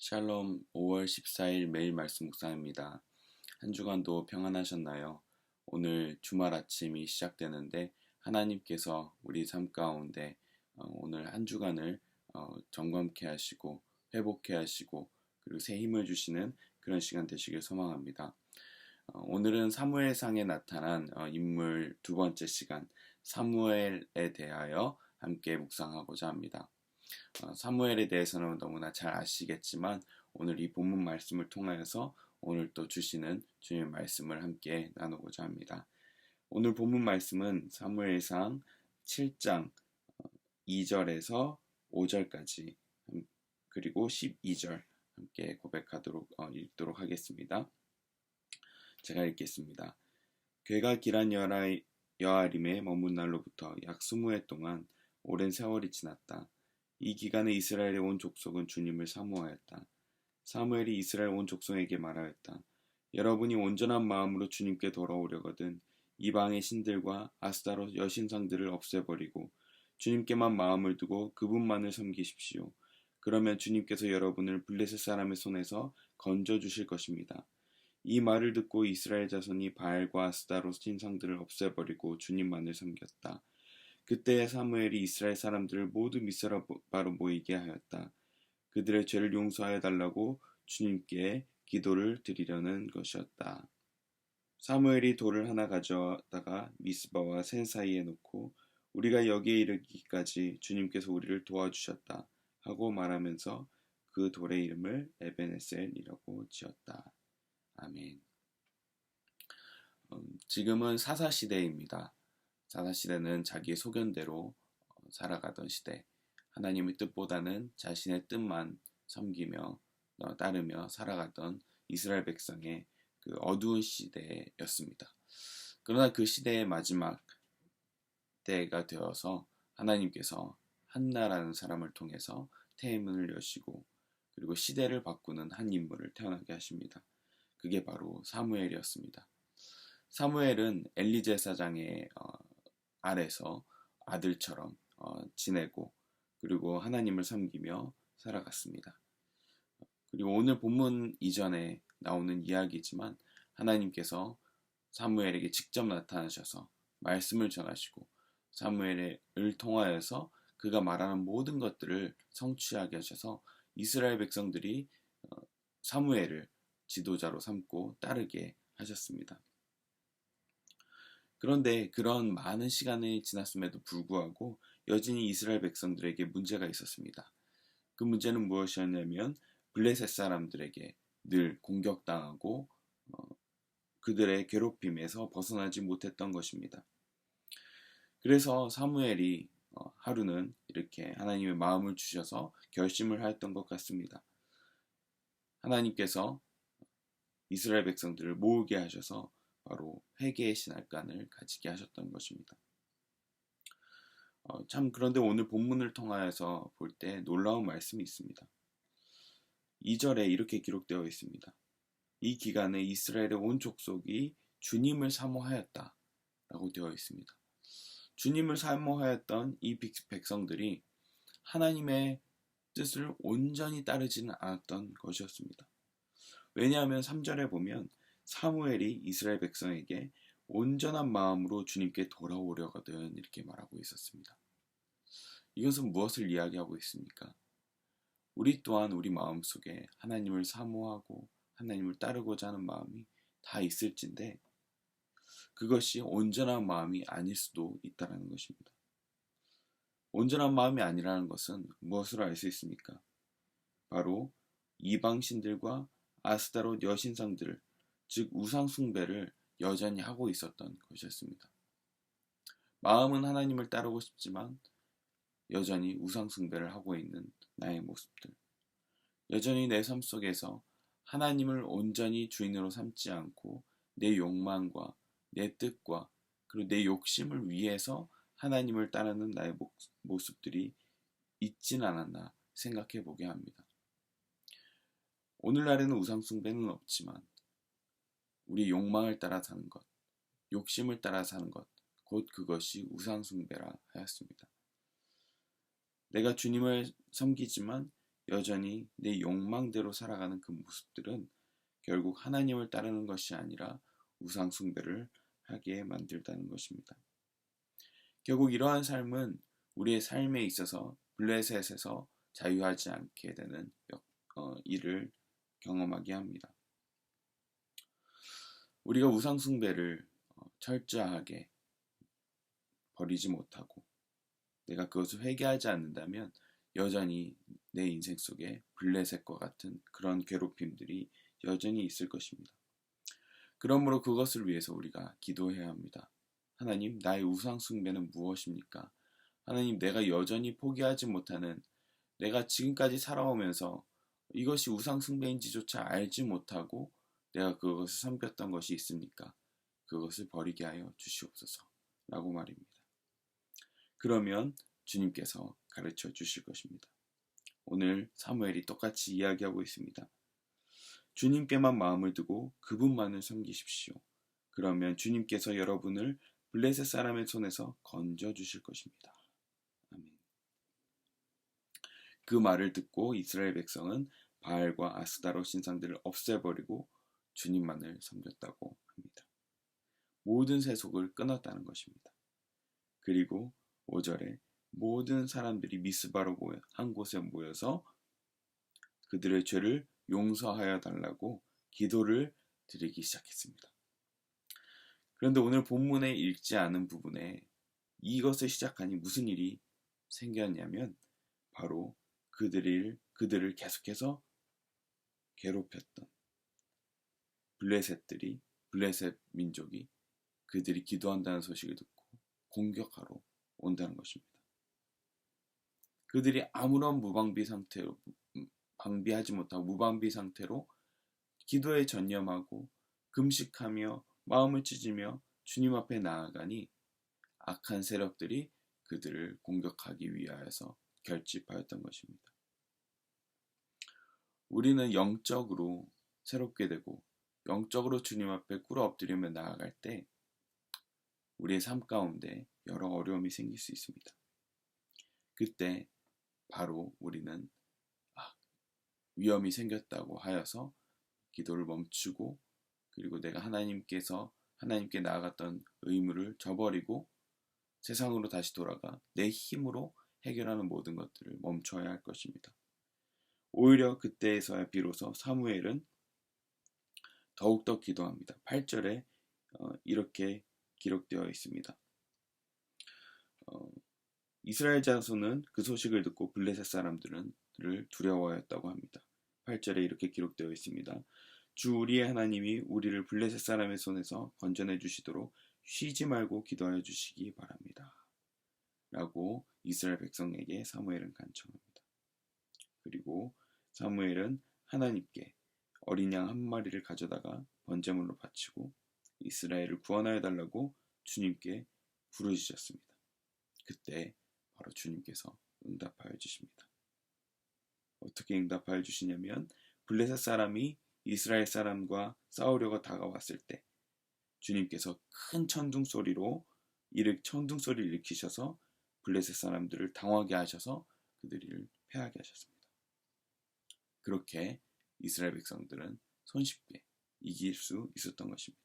샬롬 5월 14일 매일 말씀 묵상입니다. 한 주간도 평안하셨나요? 오늘 주말 아침이 시작되는데 하나님께서 우리 삶 가운데 오늘 한 주간을 점검케 하시고 회복케 하시고 그리고 새 힘을 주시는 그런 시간 되시길 소망합니다. 오늘은 사무엘상에 나타난 인물 두 번째 시간 사무엘에 대하여 함께 묵상하고자 합니다. 사무엘에 대해서는 너무나 잘 아시겠지만 오늘 이 본문 말씀을 통하여서 오늘 또 주시는 주님의 말씀을 함께 나누고자 합니다. 오늘 본문 말씀은 사무엘상 7장 2절에서 5절까지 그리고 12절 함께 고백하도록 읽도록 하겠습니다. 제가 읽겠습니다. 괴가 기란 여아림에 머문 날로부터 약 20해 동안 오랜 세월이 지났다. 이 기간에 이스라엘의 온 족속은 주님을 사모하였다. 사무엘이 이스라엘 온 족속에게 말하였다. 여러분이 온전한 마음으로 주님께 돌아오려거든 이방의 신들과 아스타롯 여신상들을 없애버리고 주님께만 마음을 두고 그분만을 섬기십시오. 그러면 주님께서 여러분을 블레셋 사람의 손에서 건져주실 것입니다. 이 말을 듣고 이스라엘 자손이 바알과 아스타롯 신상들을 없애버리고 주님만을 섬겼다. 그때 사무엘이 이스라엘 사람들을 모두 미스바로 모이게 하였다. 그들의 죄를 용서하여 달라고 주님께 기도를 드리려는 것이었다. 사무엘이 돌을 하나 가져다가 미스바와 센 사이에 놓고 우리가 여기에 이르기까지 주님께서 우리를 도와주셨다 하고 말하면서 그 돌의 이름을 에벤에셀이라고 지었다. 아멘. 지금은 사사시대입니다. 사사시대는 자기의 소견대로 살아가던 시대, 하나님의 뜻보다는 자신의 뜻만 섬기며 따르며 살아가던 이스라엘 백성의 그 어두운 시대였습니다. 그러나 그 시대의 마지막 때가 되어서 하나님께서 한나라는 사람을 통해서 태문을 여시고 그리고 시대를 바꾸는 한 인물을 태어나게 하십니다. 그게 바로 사무엘이었습니다. 사무엘은 엘리 제사장의 아래서 아들처럼 지내고 그리고 하나님을 섬기며 살아갔습니다. 그리고 오늘 본문 이전에 나오는 이야기지만 하나님께서 사무엘에게 직접 나타나셔서 말씀을 전하시고 사무엘을 통하여서 그가 말하는 모든 것들을 성취하게 하셔서 이스라엘 백성들이 사무엘을 지도자로 삼고 따르게 하셨습니다. 그런데 그런 많은 시간이 지났음에도 불구하고 여전히 이스라엘 백성들에게 문제가 있었습니다. 그 문제는 무엇이었냐면 블레셋 사람들에게 늘 공격당하고 그들의 괴롭힘에서 벗어나지 못했던 것입니다. 그래서 사무엘이 하루는 이렇게 하나님의 마음을 주셔서 결심을 하였던 것 같습니다. 하나님께서 이스라엘 백성들을 모으게 하셔서 바로 회개의 신할간을 가지게 하셨던 것입니다. 참 그런데 오늘 본문을 통하여서 볼 때 놀라운 말씀이 있습니다. 2절에 이렇게 기록되어 있습니다. 이 기간에 이스라엘의 온 족속이 주님을 사모하였다 라고 되어 있습니다. 주님을 사모하였던 이 백성들이 하나님의 뜻을 온전히 따르지는 않았던 것이었습니다. 왜냐하면 3절에 보면 사무엘이 이스라엘 백성에게 온전한 마음으로 주님께 돌아오려거든 이렇게 말하고 있었습니다. 이것은 무엇을 이야기하고 있습니까? 우리 또한 우리 마음속에 하나님을 사모하고 하나님을 따르고자 하는 마음이 다 있을진데 그것이 온전한 마음이 아닐 수도 있다는 것입니다. 온전한 마음이 아니라는 것은 무엇으로 알 수 있습니까? 바로 이방신들과 아스타롯 여신상들, 즉 우상숭배를 여전히 하고 있었던 것이었습니다. 마음은 하나님을 따르고 싶지만 여전히 우상숭배를 하고 있는 나의 모습들, 여전히 내 삶 속에서 하나님을 온전히 주인으로 삼지 않고 내 욕망과 내 뜻과 그리고 내 욕심을 위해서 하나님을 따르는 나의 모습들이 있진 않았나 생각해 보게 합니다. 오늘날에는 우상숭배는 없지만 우리 욕망을 따라 사는 것, 욕심을 따라 사는 것, 곧 그것이 우상숭배라 하였습니다. 내가 주님을 섬기지만 여전히 내 욕망대로 살아가는 그 모습들은 결국 하나님을 따르는 것이 아니라 우상 숭배를 하게 만들다는 것입니다. 결국 이러한 삶은 우리의 삶에 있어서 블레셋에서 자유하지 않게 되는 일을 경험하게 합니다. 우리가 우상 숭배를 철저하게 버리지 못하고 내가 그것을 회개하지 않는다면 여전히 내 인생 속에 블레셋과 같은 그런 괴롭힘들이 여전히 있을 것입니다. 그러므로 그것을 위해서 우리가 기도해야 합니다. 하나님, 나의 우상 숭배는 무엇입니까? 하나님, 내가 여전히 포기하지 못하는, 내가 지금까지 살아오면서 이것이 우상 숭배인지조차 알지 못하고 내가 그것을 섬겼던 것이 있습니까? 그것을 버리게 하여 주시옵소서 라고 말입니다. 그러면 주님께서 가르쳐 주실 것입니다. 오늘 사무엘이 똑같이 이야기하고 있습니다. 주님께만 마음을 두고 그분만을 섬기십시오. 그러면 주님께서 여러분을 블레셋 사람의 손에서 건져 주실 것입니다. 아멘. 그 말을 듣고 이스라엘 백성은 바알과 아스다로 신상들을 없애버리고 주님만을 섬겼다고 합니다. 모든 세속을 끊었다는 것입니다. 그리고 5절에 모든 사람들이 미스바로 한 곳에 모여서 그들의 죄를 용서하여 달라고 기도를 드리기 시작했습니다. 그런데 오늘 본문에 읽지 않은 부분에 이것을 시작하니 무슨 일이 생겼냐면 바로 그들을 계속해서 괴롭혔던 블레셋 민족이 그들이 기도한다는 소식을 듣고 공격하러 온다는 것입니다. 그들이 아무런 방비하지 못하고 무방비 상태로 기도에 전념하고 금식하며 마음을 찢으며 주님 앞에 나아가니 악한 세력들이 그들을 공격하기 위하여서 결집하였던 것입니다. 우리는 영적으로 새롭게 되고 영적으로 주님 앞에 꿇어 엎드리며 나아갈 때 우리의 삶 가운데 여러 어려움이 생길 수 있습니다. 그때 바로 우리는 위험이 생겼다고 하여서 기도를 멈추고 그리고 내가 하나님께 나아갔던 의무를 저버리고 세상으로 다시 돌아가 내 힘으로 해결하는 모든 것들을 멈춰야 할 것입니다. 오히려 그때에서야 비로소 사무엘은 더욱더 기도합니다. 8절에 이렇게 기록되어 있습니다. 이스라엘 자손은 그 소식을 듣고 블레셋 사람들을 두려워하였다고 합니다. 8절에 이렇게 기록되어 있습니다. 주 우리의 하나님이 우리를 블레셋 사람의 손에서 건져내 주시도록 쉬지 말고 기도하여 주시기 바랍니다. 라고 이스라엘 백성에게 사무엘은 간청합니다. 그리고 사무엘은 하나님께 어린 양 한 마리를 가져다가 번제물로 바치고 이스라엘을 구원하여 달라고 주님께 부르짖었습니다. 그때 바로 주님께서 응답하여 주십니다. 어떻게 응답하여 주시냐면 블레셋 사람이 이스라엘 사람과 싸우려고 다가왔을 때 주님께서 큰 천둥소리를 일으키셔서 블레셋 사람들을 당하게 하셔서 그들을 패하게 하셨습니다. 그렇게 이스라엘 백성들은 손쉽게 이길 수 있었던 것입니다.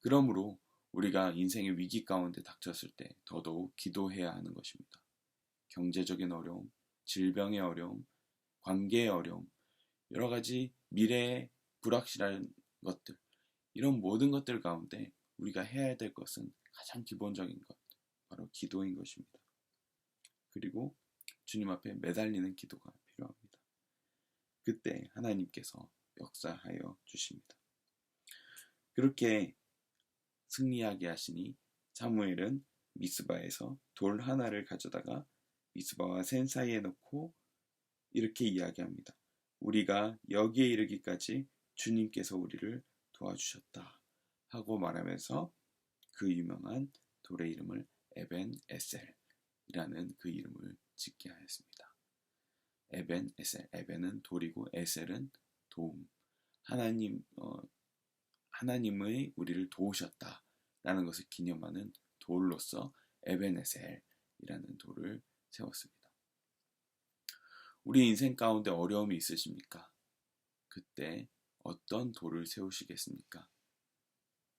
그러므로 우리가 인생의 위기 가운데 닥쳤을 때 더더욱 기도해야 하는 것입니다. 경제적인 어려움, 질병의 어려움, 관계의 어려움, 여러 가지 미래의 불확실한 것들, 이런 모든 것들 가운데 우리가 해야 될 것은 가장 기본적인 것, 바로 기도인 것입니다. 그리고 주님 앞에 매달리는 기도가 필요합니다. 그때 하나님께서 역사하여 주십니다. 그렇게 승리하게 하시니 사무엘은 미스바에서 돌 하나를 가져다가 미스바와 센 사이에 놓고 이렇게 이야기합니다. 우리가 여기에 이르기까지 주님께서 우리를 도와주셨다 하고 말하면서 그 유명한 돌의 이름을 에벤 에셀이라는 그 이름을 짓게 하였습니다. 에벤 에셀, 에벤은 돌이고 에셀은 도움. 하나님의 우리를 도우셨다라는 것을 기념하는 돌로서 에벤 에셀이라는 돌을 세웠습니다. 우리 인생 가운데 어려움이 있으십니까? 그때 어떤 도를 세우시겠습니까?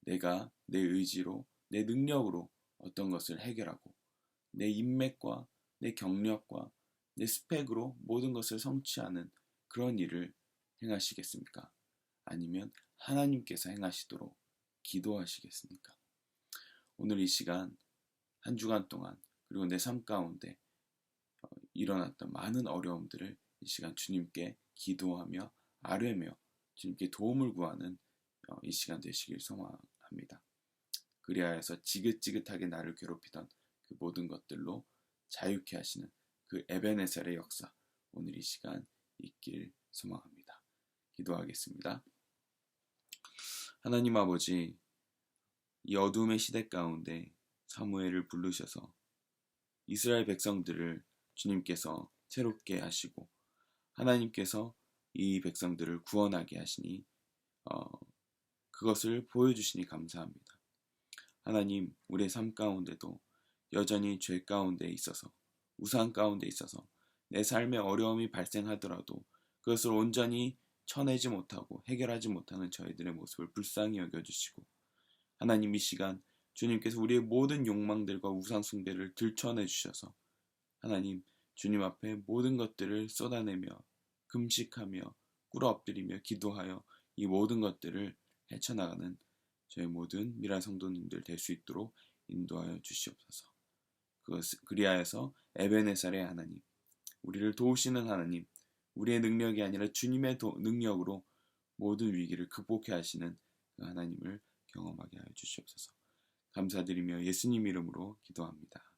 내가 내 의지로, 내 능력으로 어떤 것을 해결하고 내 인맥과 내 경력과 내 스펙으로 모든 것을 성취하는 그런 일을 행하시겠습니까? 아니면 하나님께서 행하시도록 기도하시겠습니까? 오늘 이 시간, 한 주간 동안, 그리고 내 삶 가운데 일어났던 많은 어려움들을 이 시간 주님께 기도하며 아뢰며 주님께 도움을 구하는 이 시간 되시길 소망합니다. 그리하여서 지긋지긋하게 나를 괴롭히던 그 모든 것들로 자유케 하시는 그 에베네셀의 역사, 오늘 이 시간 있길 소망합니다. 기도하겠습니다. 하나님 아버지, 이 어둠의 시대 가운데 사무엘을 부르셔서 이스라엘 백성들을 주님께서 새롭게 하시고 하나님께서 이 백성들을 구원하게 하시니 그것을 보여주시니 감사합니다. 하나님, 우리의 삶 가운데도 여전히 죄 가운데 있어서, 우상 가운데 있어서 내 삶에 어려움이 발생하더라도 그것을 온전히 쳐내지 못하고 해결하지 못하는 저희들의 모습을 불쌍히 여겨주시고, 하나님, 이 시간 주님께서 우리의 모든 욕망들과 우상 숭배를 들춰내 주셔서 하나님, 주님 앞에 모든 것들을 쏟아내며 금식하며 꿇어 엎드리며 기도하여 이 모든 것들을 헤쳐나가는 저희 모든 미라 성도님들 될 수 있도록 인도하여 주시옵소서. 그리하여서 에베네살의 하나님, 우리를 도우시는 하나님, 우리의 능력이 아니라 주님의 능력으로 모든 위기를 극복해 하시는 그 하나님을 경험하게 하여 주시옵소서. 감사드리며 예수님 이름으로 기도합니다.